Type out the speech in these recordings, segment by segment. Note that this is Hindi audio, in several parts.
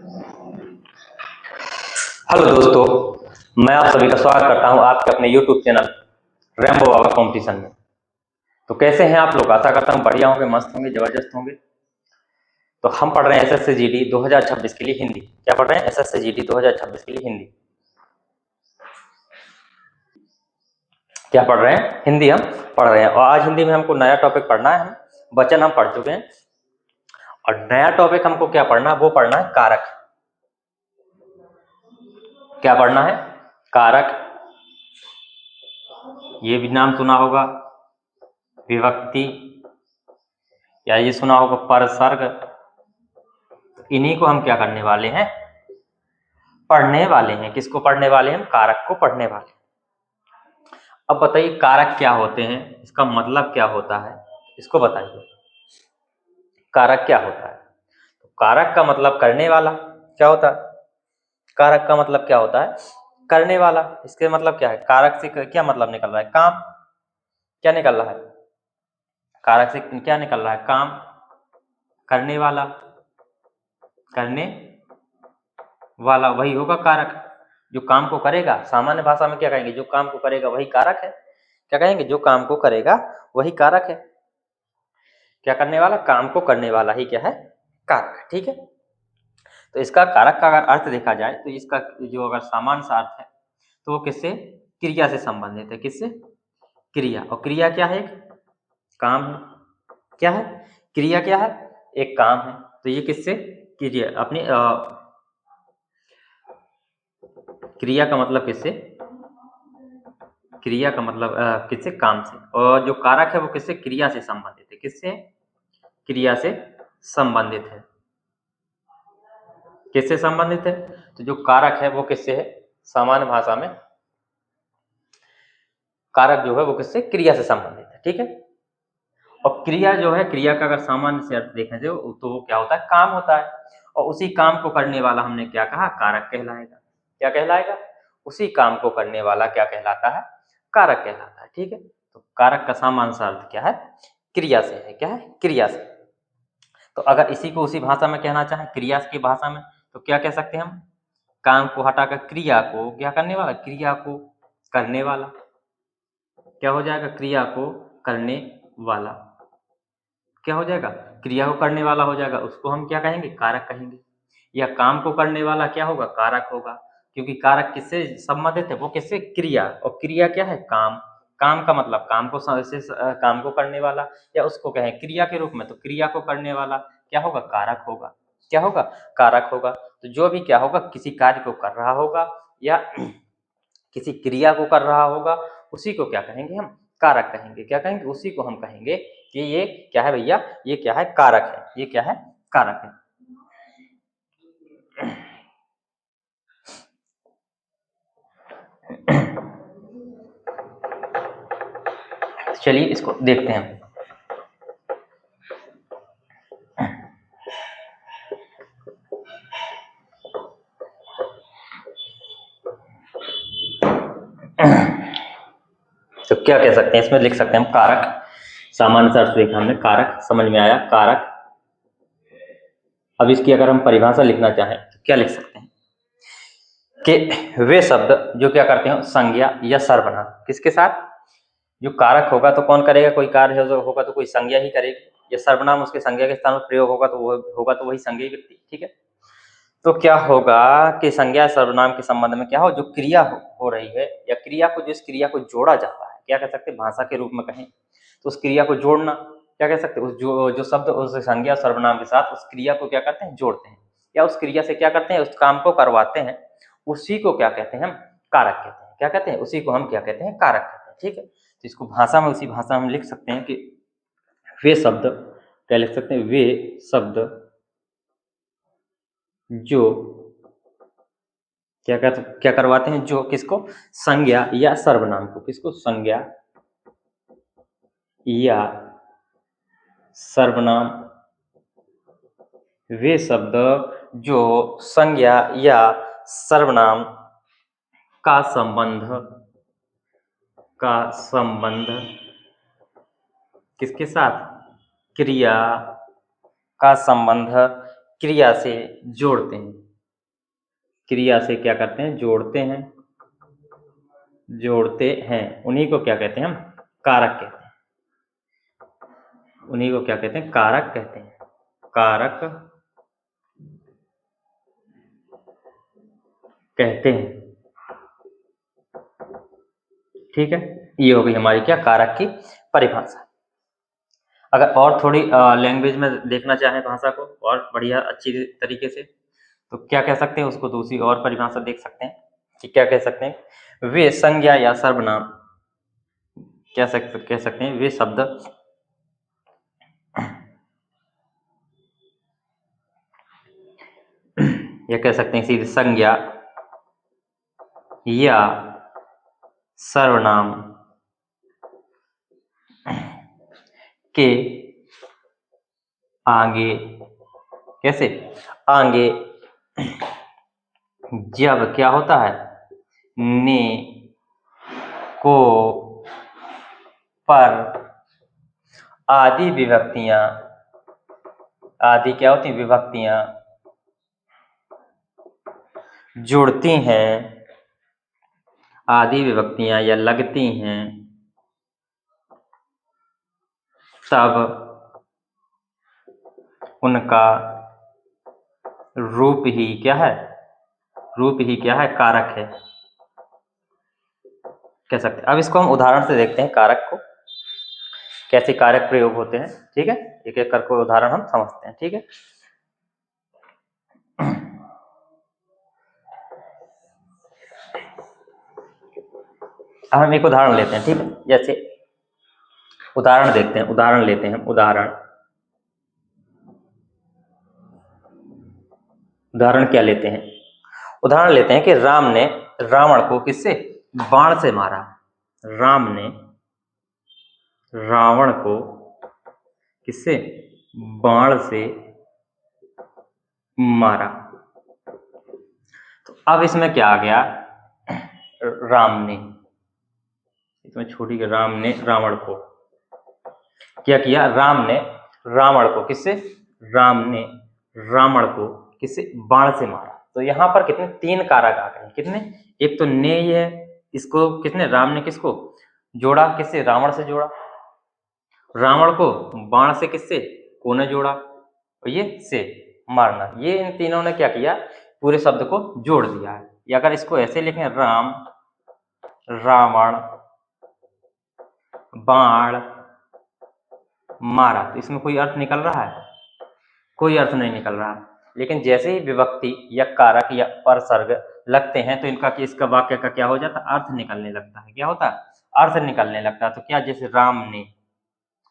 हेलो दोस्तों, मैं आप सभी का स्वागत करता हूं आपके अपने YouTube चैनल रैम्बो बाबा कंपटीशन में। तो कैसे हैं आप लोग? आशा करता हूं बढ़िया होंगे, मस्त होंगे, जबरदस्त होंगे। तो हम पढ़ रहे हैं एसएससी जीडी 2026 के लिए हिंदी। क्या पढ़ रहे हैं? एसएससी जीडी 2026 के लिए हिंदी। क्या पढ़ रहे हैं? हिंदी हम पढ़ रहे हैं। और आज हिंदी में हमको नया टॉपिक पढ़ना है। हम वचन हम पढ़ चुके हैं और नया टॉपिक हमको क्या पढ़ना है? वो पढ़ना है कारक। क्या पढ़ना है? कारक। ये भी नाम सुना होगा, विभक्ति, या ये सुना होगा परसर्ग। इन्हीं को हम क्या करने वाले हैं? पढ़ने वाले हैं। किसको पढ़ने वाले हैं? कारक को पढ़ने वाले हैं। अब बताइए कारक क्या होते हैं, इसका मतलब क्या होता है, इसको बताइए। कारक क्या होता है? तो कारक का मतलब करने वाला। क्या होता है? कारक का मतलब क्या होता है? करने वाला। इसके मतलब क्या है? कारक से क्या मतलब निकल रहा है? काम। क्या निकल रहा है? कारक से क्या निकल रहा है? काम। करने वाला, करने वाला वही होगा कारक। जो काम को करेगा, सामान्य भाषा में क्या कहेंगे? जो काम को करेगा वही कारक है। क्या कहेंगे? जो काम को करेगा वही कारक है। क्या करने वाला? काम को करने वाला ही क्या है? कारक। ठीक है। तो इसका कारक का अगर अर्थ देखा जाए तो इसका जो अगर सामान्य सा अर्थ है तो वो किससे? क्रिया से संबंधित है। किससे? क्रिया। और क्रिया क्या है? एक काम है। क्या है? क्रिया क्या है? एक काम है। तो ये किससे? क्रिया। अपनी क्रिया का मतलब किससे? क्रिया का मतलब किससे? काम से। और जो कारक है वो किससे? क्रिया से संबंधित है। किससे? क्रिया से संबंधित है। किससे संबंधित है? तो जो कारक है वो किससे है? सामान्य भाषा में कारक जो है वो किससे? क्रिया से संबंधित है। ठीक है। और क्रिया जो है, क्रिया का अगर सामान्य से अर्थ देखें तो वो क्या होता है? काम होता है। और उसी काम को करने वाला हमने क्या कहा? कारक कहलाएगा। क्या कहलाएगा? उसी काम को करने वाला क्या कहलाता है? कारक कहलाता है। ठीक है। तो कारक का सामान्य सा अर्थ क्या है? क्रिया से है। क्या है? क्रिया से। तो अगर इसी को उसी भाषा में कहना चाहें, क्रिया की भाषा में, तो क्या कह सकते हैं हम? काम को हटाकर क्रिया को क्या करने वाला? क्रिया को करने वाला। क्या हो जाएगा? क्रिया को करने वाला। क्या हो जाएगा? क्रिया को करने वाला हो जाएगा। उसको हम क्या कहेंगे? कारक कहेंगे। या काम को करने वाला क्या होगा? कारक होगा। क्योंकि कारक किससे संबंधित है? वो किससे? क्रिया। और क्रिया क्या है? काम। काम का मतलब काम को काम को करने वाला, या उसको कहें क्रिया के रूप में, तो क्रिया को करने वाला क्या होगा? कारक होगा। क्या होगा? कारक होगा। तो जो भी क्या होगा? किसी कार्य को कर रहा होगा या किसी क्रिया को कर रहा होगा, उसी को क्या कहेंगे हम? कारक कहेंगे। क्या कहेंगे? उसी को हम कहेंगे कि ये क्या है भैया? ये क्या है? कारक है। ये क्या है? कारक है। चलिए इसको देखते हैं। तो क्या कह सकते हैं? इसमें लिख सकते हैं हम कारक। सामान्य अर्थ देखा हमने, कारक समझ में आया, कारक। अब इसकी अगर हम परिभाषा लिखना चाहें तो क्या लिख सकते हैं? कि वे शब्द जो क्या करते हैं? संज्ञा या सर्वनाम। किसके साथ? जो कारक होगा तो कौन करेगा? कोई कार्य होगा तो कोई संज्ञा ही करेगी, या सर्वनाम उसके संज्ञा के स्थान पर प्रयोग होगा तो वो होगा तो वही संज्ञा व्यक्ति। ठीक है। तो क्या होगा कि संज्ञा सर्वनाम के संबंध में क्या हो? जो क्रिया हो रही है, या क्रिया को, जिस क्रिया को जोड़ा जाता है, क्या कह सकते हैं? भाषा के रूप में कहें तो उस क्रिया को जोड़ना। क्या कह सकते हैं? उस जो शब्द उस संज्ञा सर्वनाम के साथ उस क्रिया को क्या करते हैं? जोड़ते हैं, या उस क्रिया से क्या करते हैं? उस काम को करवाते हैं, उसी को क्या कहते हैं? हम कारक कहते हैं। क्या कहते हैं? उसी को हम क्या कहते हैं? कारक कहते हैं। ठीक है। तो इसको भाषा में, उसी भाषा में लिख सकते हैं कि वे शब्द, क्या लिख सकते हैं? वे शब्द जो क्या करवाते हैं? जो किसको? संज्ञा या सर्वनाम को। किसको? संज्ञा या सर्वनाम। वे शब्द जो संज्ञा या सर्वनाम का संबंध किसके साथ? क्रिया का संबंध क्रिया से जोड़ते हैं। क्रिया से क्या करते हैं, जोड़ते हैं, जोड़ते हैं, उन्हीं को क्या कहते हैं हम, कारक कहते हैं। उन्हीं को क्या कहते हैं, कारक कहते हैं, कारक कहते हैं। ठीक है, ये हो गई हमारी क्या, कारक की परिभाषा। अगर और थोड़ी लैंग्वेज में देखना चाहें भाषा को और बढ़िया अच्छी तरीके से, तो क्या कह सकते हैं उसको, दूसरी और परिभाषा देख सकते हैं कि क्या कह सकते हैं, वे संज्ञा या सर्वनाम, कह सकते हैं वे शब्द या कह सकते हैं सीधे संज्ञा या सर्वनाम के आगे, कैसे, आगे जब क्या होता है, ने, को, पर आदि विभक्तियां, आदि क्या होती हैं, विभक्तियां जुड़ती हैं, आदि विभक्तियां या लगती हैं, तब उनका रूप ही क्या है, रूप ही क्या है, कारक है, कह सकते हैं। अब इसको हम उदाहरण से देखते हैं, कारक को कैसे कारक प्रयोग होते हैं। ठीक है, एक एक करके उदाहरण हम समझते हैं। ठीक है, अब हम एक उदाहरण लेते हैं। ठीक है, जैसे उदाहरण देखते हैं, उदाहरण लेते हैं, उदाहरण क्या लेते हैं, उदाहरण लेते हैं कि राम ने रावण को किससे, बाण से मारा। राम ने रावण को किससे, बाण से मारा। तो अब इसमें क्या आ गया, राम ने, इसमें छोटी के राम ने रावण को क्या किया, राम ने रावण को किससे, राम ने रावण को किससे, बाण से मारा। तो यहाँ पर कितने, तीन कारक आ गए, कितने, एक तो ने ही है, इसको किसने, राम ने किसको जोड़ा, किससे, रावण से जोड़ा, रावण को बाण से किससे, को ने जोड़ा, और ये से मारना, ये इन तीनों ने क्या किया, पूरे शब्द को जोड़ दिया है। या अगर इसको ऐसे लिखें, राम, रावण, बाण, मारा, तो इसमें कोई अर्थ निकल रहा है, कोई अर्थ नहीं निकल रहा। लेकिन जैसे ही विभक्ति या कारक या परसर्ग लगते हैं तो इनका, इसका वाक्य का क्या हो जाता है, अर्थ निकलने लगता है। क्या होता है, अर्थ निकलने लगता है। तो क्या, जैसे राम ने,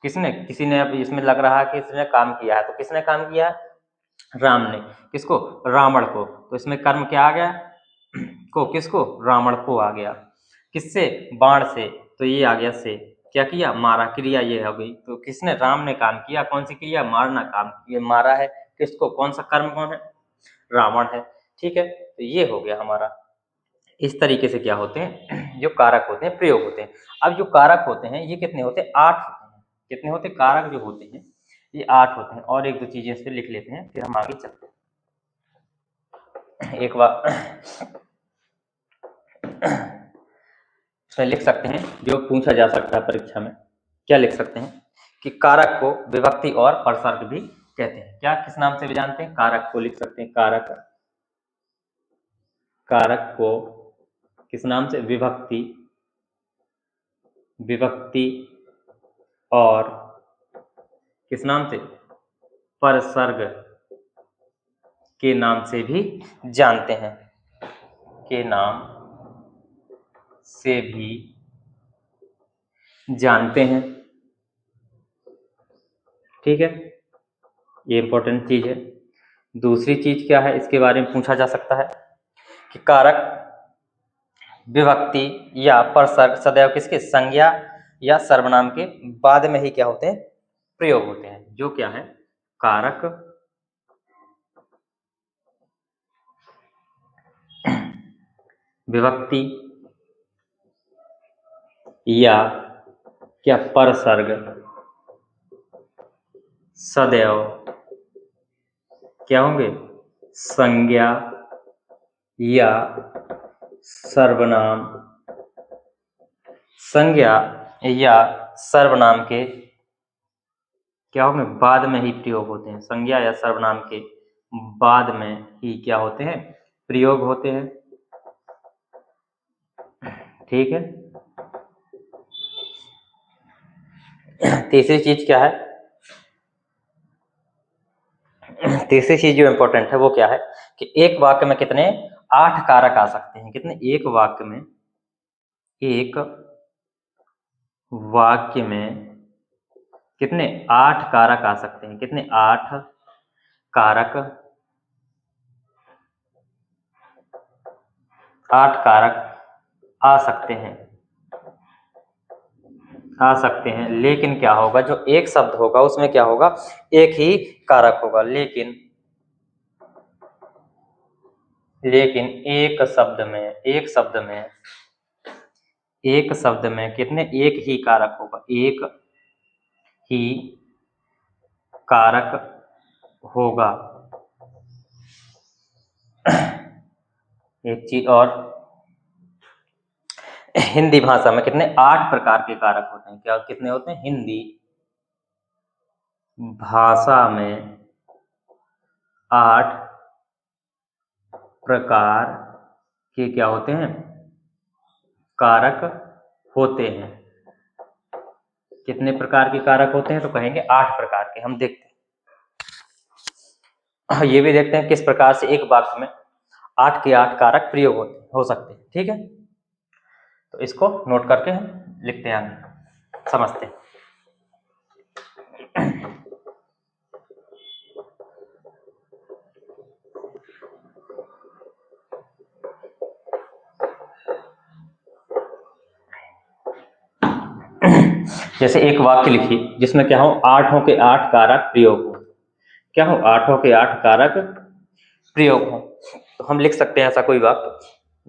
किसने, किसी ने, अब इसमें लग रहा है कि इसने काम किया है, तो किसने काम किया है, राम ने, किसको, रावण को, तो इसमें कर्म क्या आ गया, को, किसको, रावण को आ गया, किससे, बाण से, तो ये आ गया से, क्या किया, मारा, क्रिया ये हो गई। तो किसने, राम ने काम किया, कौन सी क्रिया, मारना काम, ये मारा है, किसको, कौन सा कर्म कौन है, रावण है। ठीक है, तो ये हो गया हमारा। इस तरीके से क्या होते हैं, जो कारक होते हैं प्रयोग होते हैं। अब जो कारक होते हैं ये कितने होते हैं, 8 होते हैं। कितने होते हैं, कारक जो होते हैं ये 8 होते हैं। और एक दो चीजें इस पर लिख लेते हैं, फिर हम आगे चलते हैं। एक बार इसमें लिख सकते हैं, जो पूछा जा सकता है परीक्षा में, क्या लिख सकते हैं कि कारक को विभक्ति और परसर्ग भी कहते हैं। क्या, किस नाम से भी जानते हैं, कारक को लिख सकते हैं, कारक, कारक को किस नाम से, विभक्ति, विभक्ति और किस नाम से, परसर्ग के नाम से भी जानते हैं, के नाम से भी जानते हैं। ठीक है, ये इंपॉर्टेंट चीज है। दूसरी चीज क्या है, इसके बारे में पूछा जा सकता है कि कारक विभक्ति या परसर्ग सदैव किसके, संज्ञा या सर्वनाम के बाद में ही क्या होते हैं, प्रयोग होते हैं। जो क्या है, कारक विभक्ति या क्या, परसर्ग सदैव क्या होंगे, संज्ञा या सर्वनाम, संज्ञा या सर्वनाम के क्या होंगे, बाद में ही प्रयोग होते हैं। संज्ञा या सर्वनाम के बाद में ही क्या होते हैं, प्रयोग होते हैं। ठीक है। तीसरी चीज क्या है, तीसरी चीज जो इंपॉर्टेंट है वो क्या है कि एक वाक्य में कितने 8 कारक आ सकते हैं। कितने, एक वाक्य में कितने 8 कारक आ सकते हैं। कितने, 8 कारक, 8 कारक आ सकते हैं। लेकिन क्या होगा, जो एक शब्द होगा उसमें क्या होगा, एक ही कारक होगा। लेकिन एक शब्द में कितने, एक ही कारक होगा। एक ही कारक होगा। एक चीज और, हिंदी भाषा में कितने 8 प्रकार के कारक होते हैं। क्या कितने होते हैं, हिंदी भाषा में 8 प्रकार के क्या होते हैं, कारक होते हैं। कितने प्रकार के कारक होते हैं, तो कहेंगे 8 प्रकार के। हम देखते हैं, ये भी देखते हैं किस प्रकार से एक वाक्य में 8 के 8 कारक प्रयोग हो सकते हैं। ठीक है, तो इसको नोट करके हम लिखते हैं, आगे समझते हैं। जैसे एक वाक्य लिखिए जिसमें क्या हो, 8 के 8 कारक प्रयोग हो। क्या हो, 8 के 8 कारक प्रयोग हो। तो हम लिख सकते हैं ऐसा कोई वाक्य,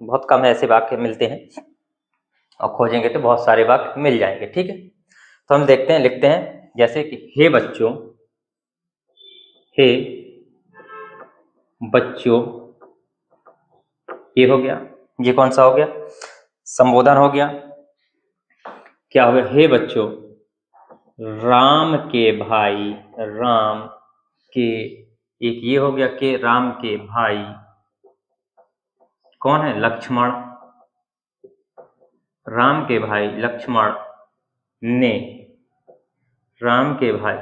बहुत कम ऐसे वाक्य मिलते हैं और खोजेंगे तो बहुत सारे वाक्य मिल जाएंगे। ठीक है, तो हम देखते हैं, लिखते हैं जैसे कि हे बच्चों, ये हो गया, ये कौन सा हो गया, संबोधन हो गया। क्या हो गया, हे बच्चों, राम के भाई, राम के, एक ये हो गया कि राम के भाई कौन है, लक्ष्मण। राम के भाई लक्ष्मण ने, राम के भाई,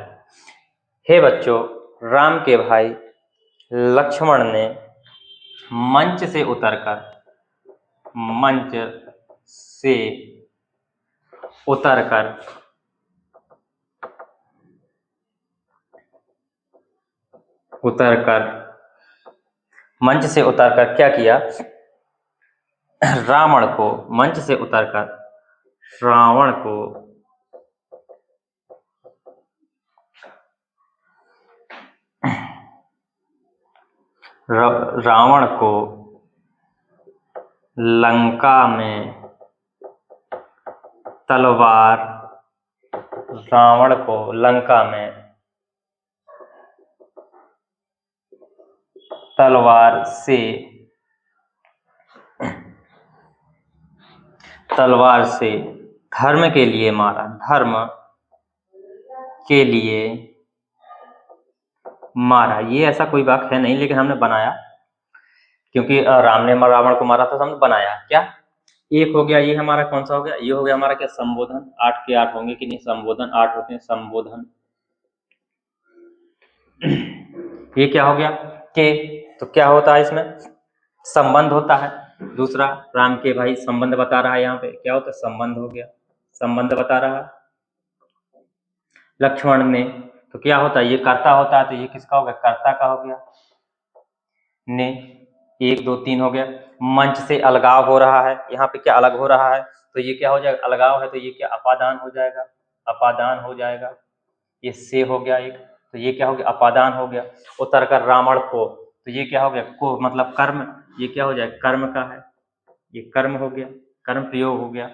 हे बच्चों, राम के भाई लक्ष्मण ने मंच से उतरकर मंच से उतरकर क्या किया, रावण को, मंच से उतरकर रावण को लंका में तलवार, रावण को लंका में तलवार से धर्म के लिए मारा, धर्म के लिए मारा। ये ऐसा कोई वाक्य है नहीं, लेकिन हमने बनाया क्योंकि राम ने रावण को मारा था, तो हमने बनाया। क्या, एक हो गया, ये हमारा कौन सा हो गया, ये हो गया हमारा क्या, संबोधन। 8 के 8 होंगे कि नहीं, संबोधन 8 होते हैं, संबोधन। ये क्या हो गया, के, तो क्या होता है इसमें, संबंध होता है। दूसरा, राम के भाई, संबंध बता रहा है, यहाँ पे क्या होता है, संबंध हो गया, संबंध बता रहा है। लक्ष्मण ने, तो क्या होता है, ये कर्ता होता है, तो ये किसका हो गया, कर्ता का हो गया। ने, 1 2 3 हो गया। मंच से अलगाव हो रहा है, यहाँ पे क्या अलग हो रहा है, तो ये क्या हो जाएगा, अलगाव है, तो ये क्या, अपादान हो जाएगा, अपादान हो जाएगा। ये से हो गया एक, तो ये क्या हो गया, अपादान हो गया। उतर कर रावण को, तो ये क्या हो गया, को मतलब कर्म, ये क्या हो जाएगा, कर्म का है, ये कर्म हो गया, कर्म प्रयोग हो गया।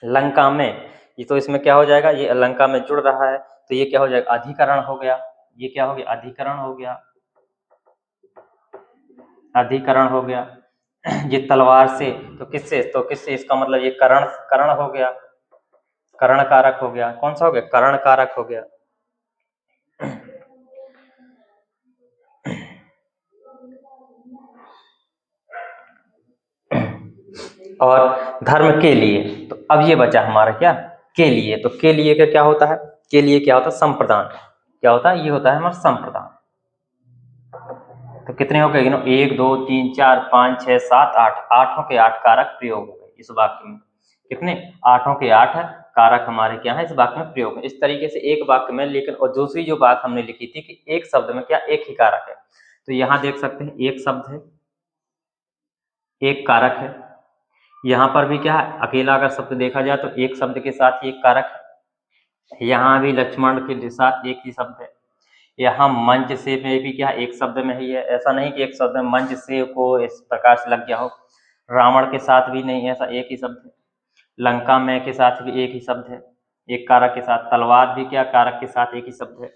लंका में, ये तो इसमें क्या हो जाएगा, ये लंका में जुड़ रहा है, तो ये क्या हो जाएगा, अधिकरण हो गया। ये क्या हो गया, अधिकरण हो गया, अधिकरण हो गया, ये तलवार से, तो किससे इसका मतलब ये करण करण हो गया, करण कारक हो गया। कौन सा हो गया? करण कारक हो गया। और धर्म के लिए, तो अब ये बचा हमारा क्या? के लिए। तो के लिए का क्या होता है? के लिए क्या होता है? संप्रदान। क्या होता है? ये होता है हमारा संप्रदान। तो कितने हो गए? 1 2 3 4 5 6 7 8, आठों के 8 कारक प्रयोग हो गए इस वाक्य में। कितने? आठों के 8 कारक हमारे क्या है इस वाक्य में प्रयोग है। इस तरीके से एक वाक्य में, लेकिन और दूसरी जो बात हमने लिखी थी कि एक शब्द में क्या एक ही कारक है, तो यहाँ देख सकते हैं एक शब्द है, एक कारक है। यहाँ पर भी क्या है? अकेला अगर शब्द देखा जाए तो एक शब्द के साथ ही एक कारक है। यहाँ भी लक्ष्मण के साथ एक ही शब्द है। यहाँ मंच से में भी क्या एक शब्द में ही है, ऐसा नहीं कि एक शब्द में मंच से को इस प्रकार से लग गया हो। रावण के साथ भी नहीं, ऐसा एक ही शब्द है। लंका में के साथ भी एक ही शब्द है, एक कारक के साथ। तलवार भी क्या कारक के साथ एक ही शब्द है।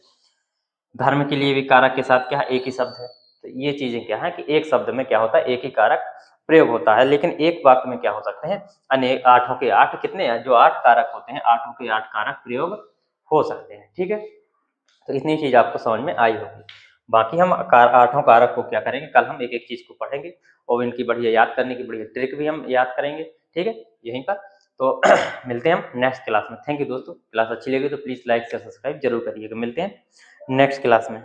धर्म के लिए भी कारक के साथ क्या एक ही शब्द है। तो ये चीजें क्या है कि एक शब्द में क्या होता है? एक ही कारक प्रयोग होता है। लेकिन एक वाक्य में क्या हो सकते हैं? अनेक, आठों के 8 कितने हैं? जो 8 कारक होते हैं, आठों के 8 कारक प्रयोग हो सकते हैं। ठीक है, तो इतनी चीज आपको समझ में आई होगी। बाकी हम आठों कारक को क्या करेंगे, कल हम एक एक चीज को पढ़ेंगे और इनकी बढ़िया याद करने की बढ़िया ट्रिक भी हम याद करेंगे। ठीक है, यहीं पर तो मिलते हैं हम नेक्स्ट क्लास में। थैंक यू दोस्तों। क्लास अच्छी लगी तो प्लीज लाइक शेयर सब्सक्राइब जरूर करिएगा। मिलते हैं नेक्स्ट क्लास में।